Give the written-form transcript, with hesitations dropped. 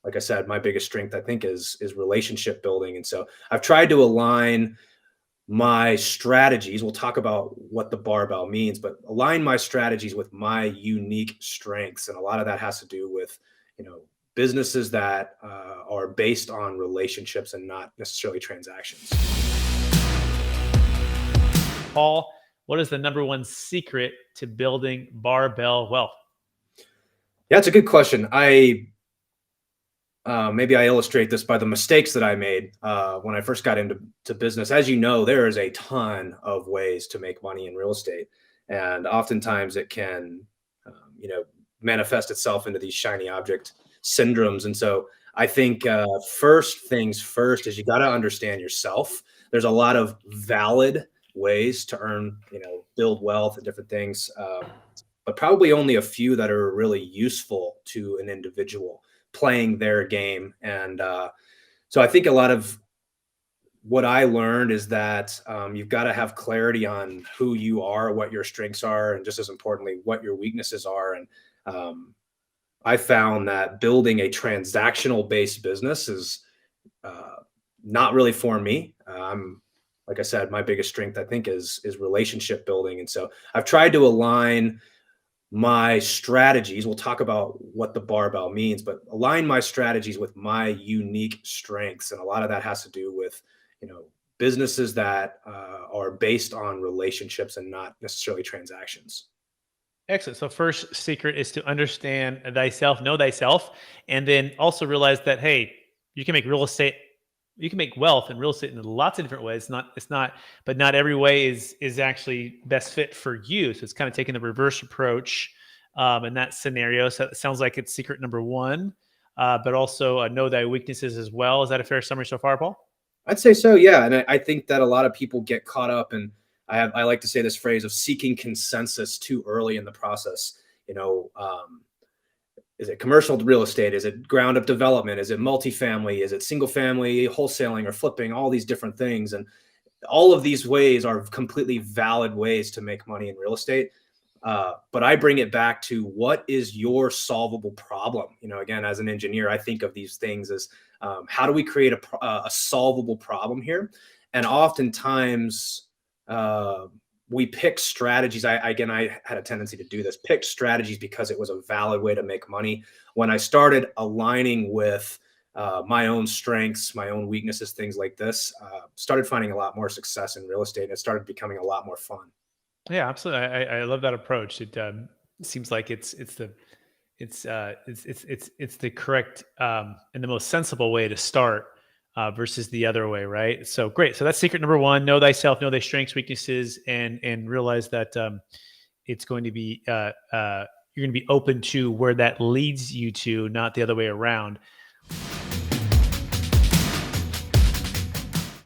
like I said, my biggest strength, I think, is relationship building. And so I've tried to align my strategies. We'll talk about what the barbell means, but align my strategies with my unique strengths. And a lot of that has to do with, businesses that are based on relationships and not necessarily transactions. Paul, what is the number one secret to building barbell wealth? Yeah, it's a good question. Maybe I illustrate this by the mistakes that I made when I first got into business. As you know, there is a ton of ways to make money in real estate, and oftentimes it can, manifest itself into these shiny object syndromes. And so I think first things first is you got to understand yourself. There's a lot of valid ways to earn, build wealth and different things, but probably only a few that are really useful to an individual playing their game. And so I think a lot of what I learned is that you've got to have clarity on who you are, what your strengths are, and just as importantly, what your weaknesses are. And I found that building a transactional based business is not really for me. Like I said, my biggest strength, I think, is relationship building. And so I've tried to align my strategies. We'll talk about what the barbell means, but align my strategies with my unique strengths. And a lot of that has to do with, businesses that are based on relationships and not necessarily transactions. Excellent. So first secret is to understand thyself, know thyself, and then also realize that, hey, you can make wealth in real estate in lots of different ways. But not every way is actually best fit for you. So it's kind of taking the reverse approach in that scenario. So it sounds like it's secret number one, but also know thy weaknesses as well. Is that a fair summary so far, Paul? I'd say so, yeah. And I think that a lot of people get caught up in, I like to say this phrase of seeking consensus too early in the process. Is it commercial real estate? Is it ground up development? Is it multifamily? Is it single family wholesaling or flipping? All these different things. And all of these ways are completely valid ways to make money in real estate. But I bring it back to what is your solvable problem? Again, as an engineer, I think of these things as how do we create a solvable problem here? And oftentimes we pick strategies. I had a tendency to do this, pick strategies because it was a valid way to make money. When I started aligning with my own strengths, my own weaknesses, things like this, started finding a lot more success in real estate, and it started becoming a lot more fun. Yeah, absolutely. I love that approach. It seems like it's the correct and the most sensible way to start versus the other way, right? So great. So that's secret number one: know thyself, know thy strengths, weaknesses, and realize that it's going to be you're going to be open to where that leads you to, not the other way around.